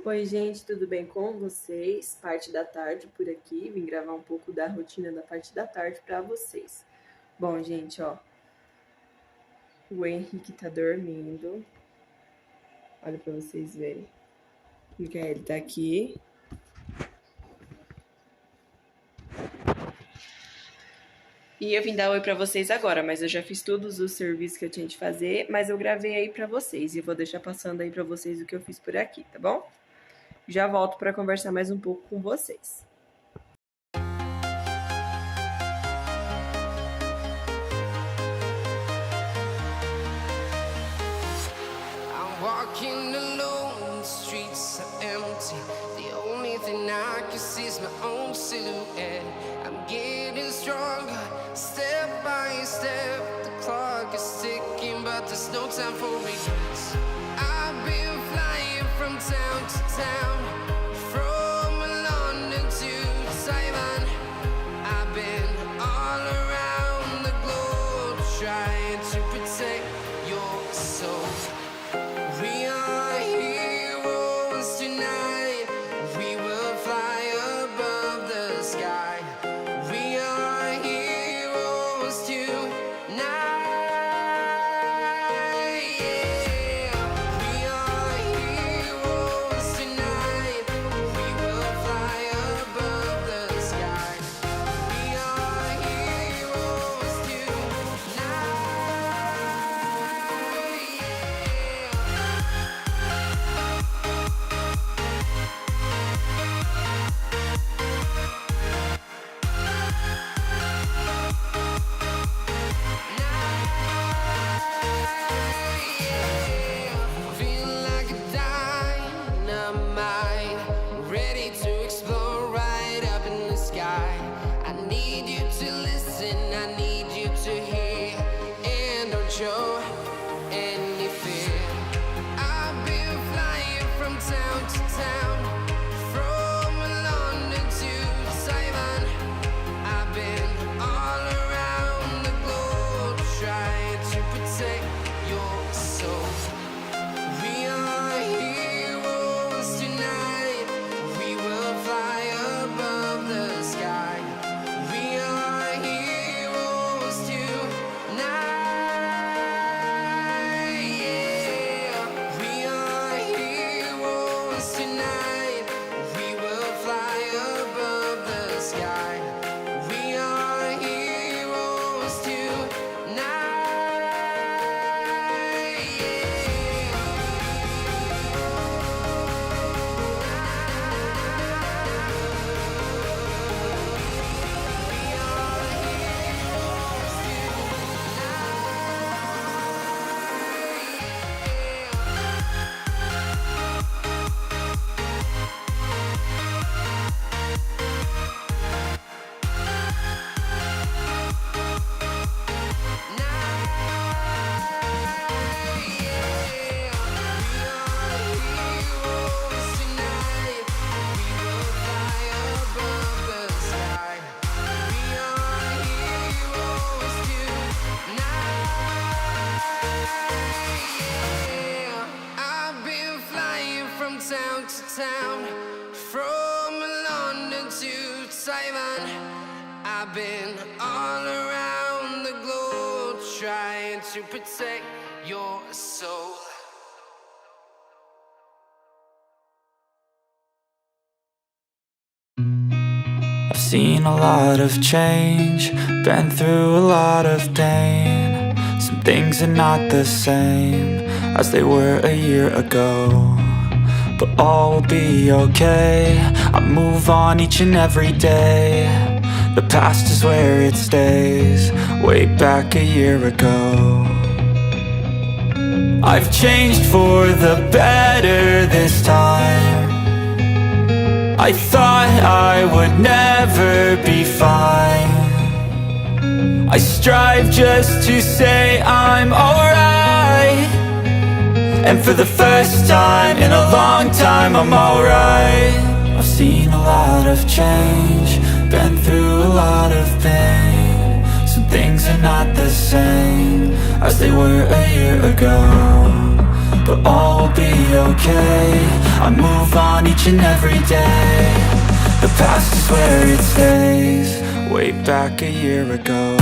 Oi, gente, tudo bem com vocês? Parte da tarde por aqui, vim gravar um pouco da rotina da parte da tarde para vocês. Bom, gente, ó, o Henrique tá dormindo. Olha para vocês verem. O Mikael tá aqui. E eu vim dar oi pra vocês agora, mas eu já fiz todos os serviços que eu tinha de fazer, mas eu gravei aí pra vocês e vou deixar passando aí pra vocês o que eu fiz por aqui, tá bom? Já volto pra conversar mais um pouco com vocês. I'm walking alone, the streets are empty. The only thing I can see is my own silhouette. I'm getting stronger, step by step. The clock is ticking, but there's no time for regrets. I've been flying from town to town, from London to Taiwan. I've been all around the globe, trying to protect your soul. We are heroes tonight. We will fly above the sky. We are heroes tonight. Yeah. We are heroes tonight. We will fly above the sky. We are heroes tonight. Feel like a dynamite, ready to explode right up in the sky. I need you to listen, I need you to hear, and don't show any fear. I've been flying from town to town, from London to Taiwan. I've been all around the globe, trying to protect your soul. We are heroes tonight. We will fly above the sky. We are heroes tonight. Yeah. We are heroes tonight. We will fly above the sky. We are heroes tonight. I've been flying from town to town, from London to Taiwan. I've been all around the globe, trying to protect your soul. I've seen a lot of change, been through a lot of pain. Some things are not the same as they were a year ago, but all will be okay. I move on each and every day. The past is where it stays, way back a year ago. I've changed for the better this time. I thought I would never be fine. I strive just to say I'm alright, and for the first time in a long time I'm alright. I've seen a lot of change, been through a lot of pain. Some things are not the same as they were a year ago, but all will be okay. I move on each and every day. The past is where it stays. Way back a year ago.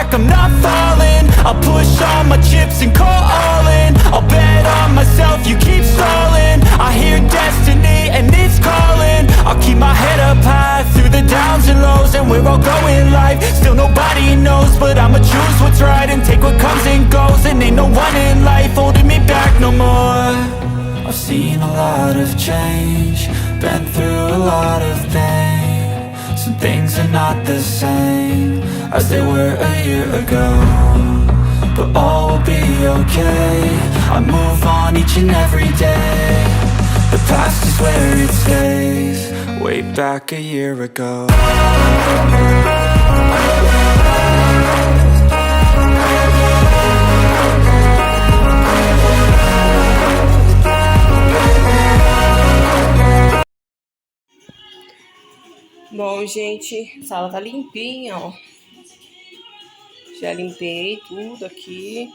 I'm not falling. I'll push all my chips and call all in. I'll bet on myself, you keep stalling. I hear destiny and it's calling. I'll keep my head up high through the downs and lows. And we're all going life, still nobody knows. But I'ma choose what's right and take what comes and goes. And ain't no one in life holding me back no more. I've seen a lot of change, been through a lot of pain. Some things are not the same as they were a year ago, but all will be okay. I move on each and every day. The past is where it stays. Way back a year ago. Bom, gente, a sala tá limpinha, ó. Já limpei tudo aqui.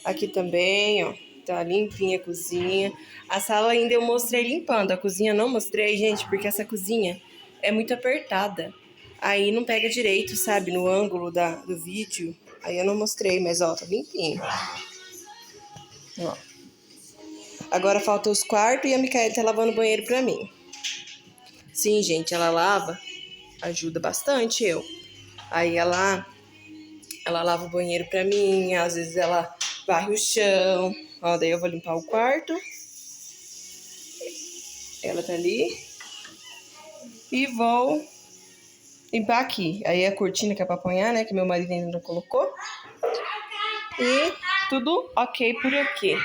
Aqui também, ó. Tá limpinha a cozinha. A sala ainda eu mostrei limpando. A cozinha não mostrei, gente, porque essa cozinha é muito apertada. Aí não pega direito, sabe? No ângulo do vídeo. Aí eu não mostrei, mas ó, tá limpinho. Ó. Agora falta os quartos e a Micaela tá lavando o banheiro pra mim. Sim, gente, ela lava. Ajuda bastante eu. Aí ela lava o banheiro pra mim, às vezes ela varre o chão. Ó, daí eu vou limpar o quarto. Ela tá ali. E vou limpar aqui. Aí a cortina que é pra apanhar, né, que meu marido ainda não colocou. E tudo ok por aqui.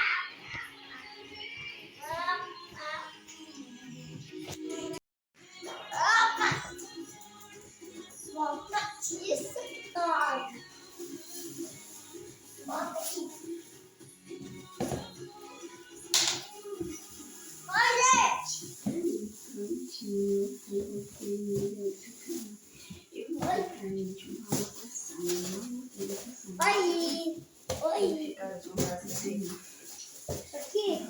Oi. Aqui.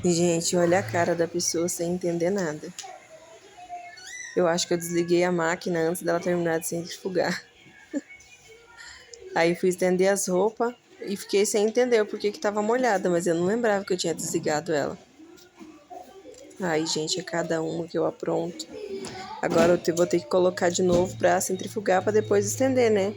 Gente, olha a cara da pessoa sem entender nada. Eu acho que eu desliguei a máquina antes dela terminar de centrifugar. Aí fui estender as roupas e fiquei sem entender o porquê que tava molhada, mas eu não lembrava que eu tinha desligado ela. Ai, gente, é cada uma que eu apronto. Agora eu vou ter que colocar de novo pra centrifugar pra depois estender, né?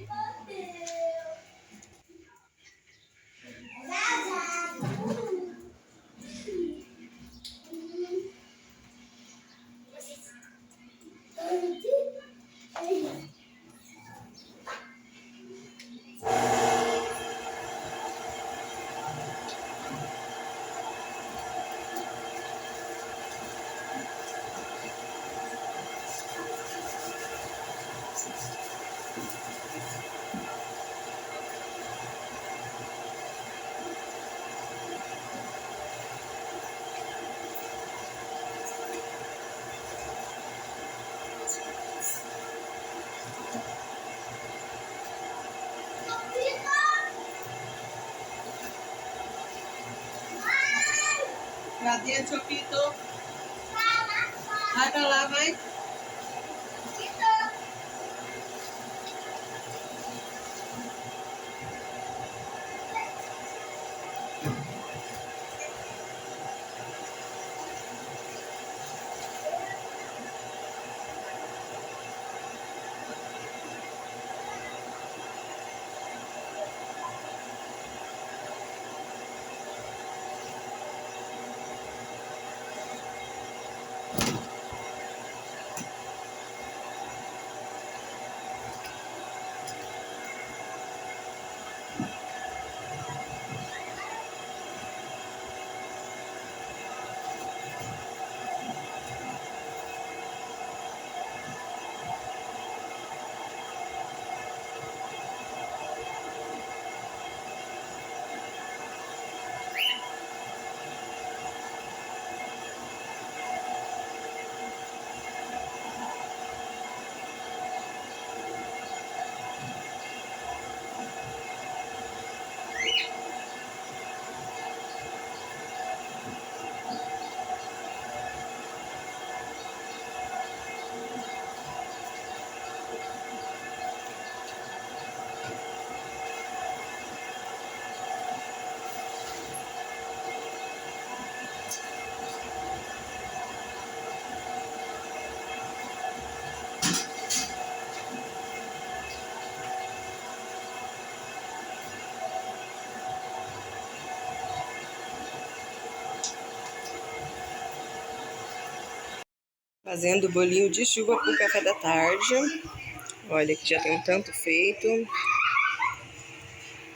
Pra dentro, Pito. Vai pra lá, vai. Fazendo bolinho de chuva pro café da tarde. Olha que já tem um tanto feito.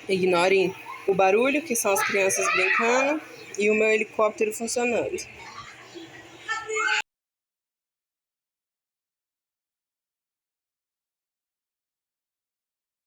Ignorem o barulho, que são as crianças brincando, e o meu helicóptero funcionando.